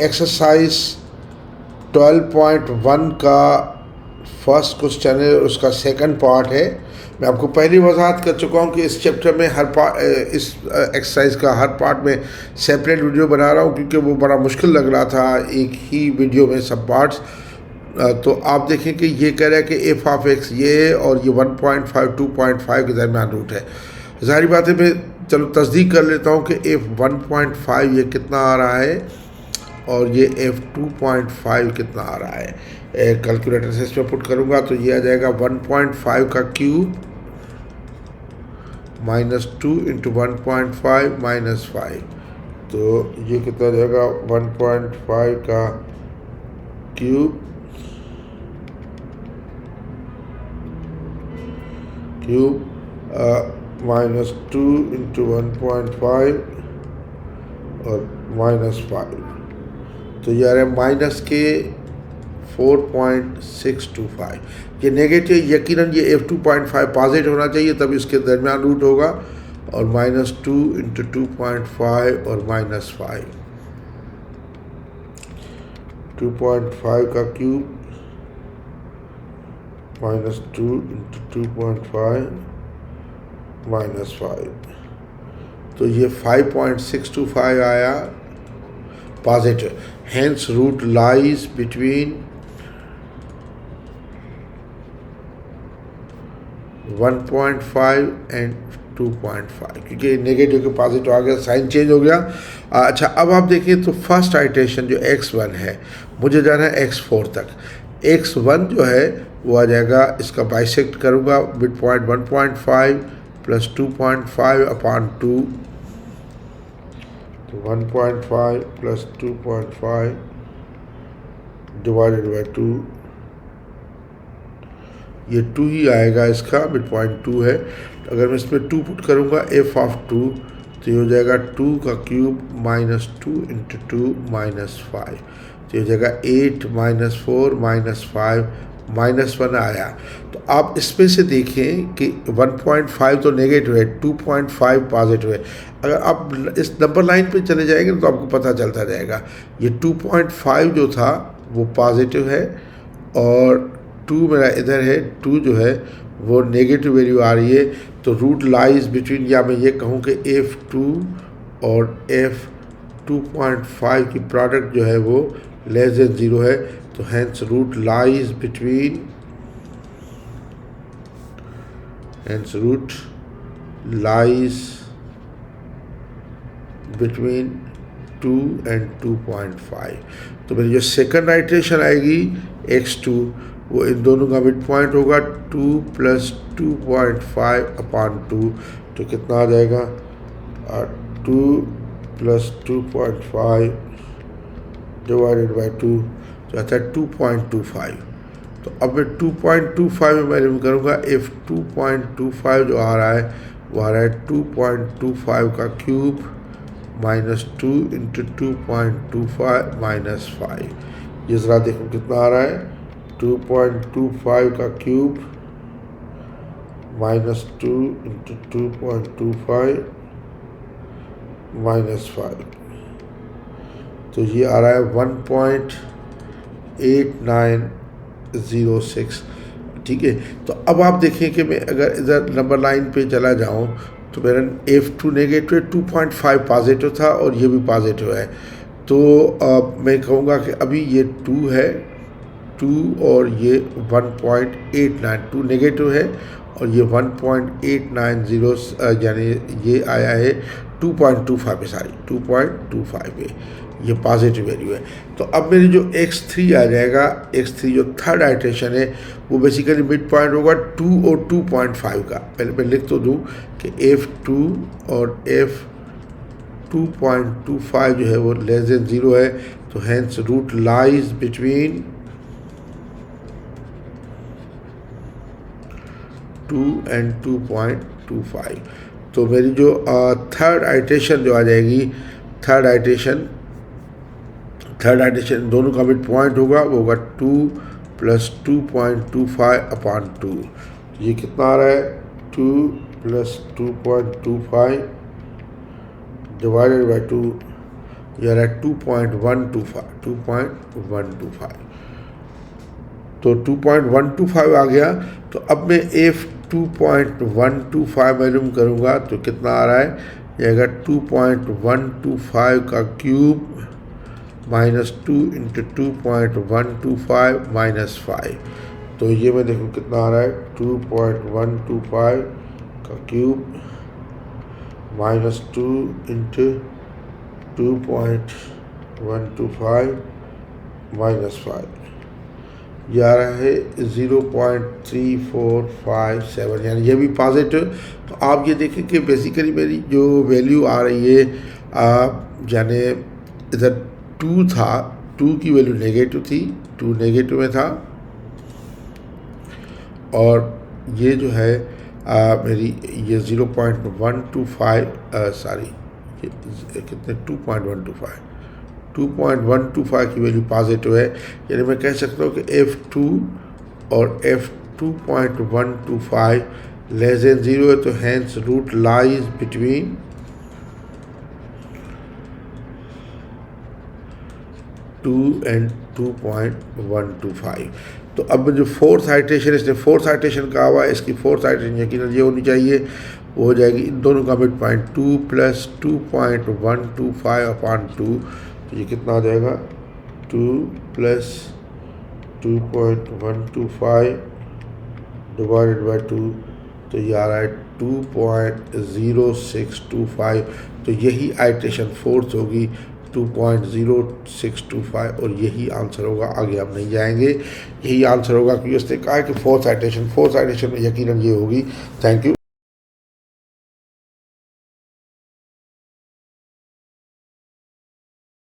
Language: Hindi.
एक्सरसाइज 12.1 का फर्स्ट क्वेश्चन है, उसका सेकंड पार्ट है। मैं आपको पहले वजाहत कर चुका हूँ कि इस चैप्टर में हर पार्ट, इस एक्सरसाइज का हर पार्ट में सेपरेट वीडियो बना रहा हूँ क्योंकि वो बड़ा मुश्किल लग रहा था एक ही वीडियो में सब पार्ट्स। तो आप देखें कि ये कह रहा है कि एफ ऑफ एक्स ये और ये 1.5 2.5 के दरमियान रूट है। ज़ाहिर बात है, मैं चलो तस्दीक कर लेता हूँ कि एफ 1.5 ये कितना आ रहा है और ये एफ 2.5 कितना आ रहा है। कैलकुलेटर से इसमें पुट करूँगा तो ये आ जाएगा 1.5 का क्यूब -2 इंटू 1.5 -5, तो ये कितना जाएगा 1.5 का क्यूब -2 इंटू 1.5 और -5, तो ये आ रहा है माइनस के 4.625। ये नेगेटिव, यकीनन ये f2.5 पॉजिटिव होना चाहिए तब इसके दरमियान रूट होगा, और -2 इंटू 2.5 और -5, 2.5 का क्यूब -2 इंटू 2.5 -5, तो ये 5.625 आया positive. Hence root lies between 1.5 and 2.5, क्योंकि नेगेटिव के पॉजिटिव आ गया, साइन चेंज हो गया। अच्छा, अब आप देखिए तो फर्स्ट आइट्रेशन जो x1 है, मुझे जाना है x4 तक। x1 जो है वो आ जाएगा, इसका बाइसेक्ट करूँगा, मिड पॉइंट 1.5 प्लस 2.5 अपॉन 2, तो 1.5 प्लस 2.5 डिवाइडेड बाई 2, ये 2 ही आएगा, इसका मिड पॉइंट 2 है। तो अगर मैं इसमें 2 पुट करूँगा एफ ऑफ 2, तो ये हो जाएगा 2 का क्यूब -2 इंटू 2 -5, तो ये हो जाएगा 8 -4 -5 -1 आया। तो आप इसमें से देखें कि 1.5 तो नेगेटिव है, 2.5 पॉजिटिव है। अगर आप इस नंबर लाइन पे चले जाएंगे तो आपको पता चलता जाएगा, ये 2.5 जो था वो पॉजिटिव है और 2 मेरा इधर है, 2 जो है वो नेगेटिव वैल्यू आ रही है। तो रूट लाइज बिटवीन, या मैं ये कहूँ कि F2 और F2.5 की प्रोडक्ट जो है वो लेस देन 0 है, तो hence root lies between 2 and 2.5। तो मेरी जो सेकंड आइट्रेशन आएगी x2, वो इन दोनों का मिड पॉइंट होगा 2 + 2.5 अपॉन 2, तो कितना आ जाएगा 2 + 2.5 डिवाइडेड बाई 2, तो आता है 2.25। तो अब मैं 2.25 में मैं रिमूव करूँगा, F2.25 जो आ रहा है वो आ रहा है 2.25 का क्यूब -2 इंटू 2.25 -5। ये ज़रा देखो कितना आ रहा है, 2.25 का क्यूब -2 इंटू 2.25 -5, तो ये आ रहा है 1.8906। ठीक है, तो अब आप देखें कि मैं अगर इधर नंबर लाइन पे चला जाऊं तो मेरा F2 नेगेटिव 2.5 पॉजिटिव था और ये भी पॉजिटिव है। तो मैं कहूँगा कि अभी ये 2 है, 2 और ये 1.892 नेगेटिव है और ये 1.890 यानी ये आया है 2.25 पे, सॉरी 2.25 पे, ये पॉजिटिव वैल्यू है। तो अब मेरी जो x3 आ जाएगा, x3 जो थर्ड आइट्रेशन है वो बेसिकली मिड पॉइंट होगा 2 और 2.5 का। पहले मैं लिख तो दूँ कि F2 और F2.25 जो है वो लेस देन 0 है, तो hence root lies between 2 and 2.25। तो मेरी जो थर्ड आइट्रेशन जो आ जाएगी, थर्ड आइट्रेशन दोनों का मिड पॉइंट होगा, वो होगा 2 + 2.25 अपॉन 2। ये कितना आ रहा है 2 + 2.25 डिवाइडेड बाई 2, ये आ रहा है 2.125। तो 2.125 आ गया। तो अब मैं एफ 2.125 वैल्यूम करूँगा तो कितना आ रहा है, ये आएगा 2.125 का क्यूब -2 इंटू 2.125 -5। तो ये मैं देखूँ कितना आ रहा है, 2.125 का क्यूब -2 इंटू 2.125 -5, ये आ रहा है 0.3457, यानी ये भी पॉजिटिव। तो आप ये देखें कि बेसिकली मेरी जो वैल्यू आ रही है, यानी इधर 2 था, 2 की वैल्यू नेगेटिव थी, 2 नेगेटिव में था, और ये जो है मेरी ये 0.125 सॉरी कितने 2.125 की वैल्यू पॉजिटिव है। यानी मैं कह सकता हूँ कि F2 और F2.125 लेस देन 0 है, तो hence root lies between 2 and 2.125। तो अब जो फोर्थ आइट्रेशन, इसने फोर्थ आइट्रेशन कहा हुआ है, इसकी फोर्थ आइट्रेशन यकीनन ये होनी चाहिए, वो हो जाएगी इन दोनों का मिड पॉइंट 2 + 2.125/2। तो ये कितना आ जाएगा, 2 + 2.125 डिवाइडेड बाई 2, तो ये आ रहा है 2.0625। तो यही आइट्रेशन फोर्थ होगी, 2.0625, और यही आंसर होगा। आगे हम नहीं जाएंगे, यही आंसर होगा, क्योंकि उसने कहा है कि फोर्थ आइट्रेशन में यकीनन ये होगी। Thank you.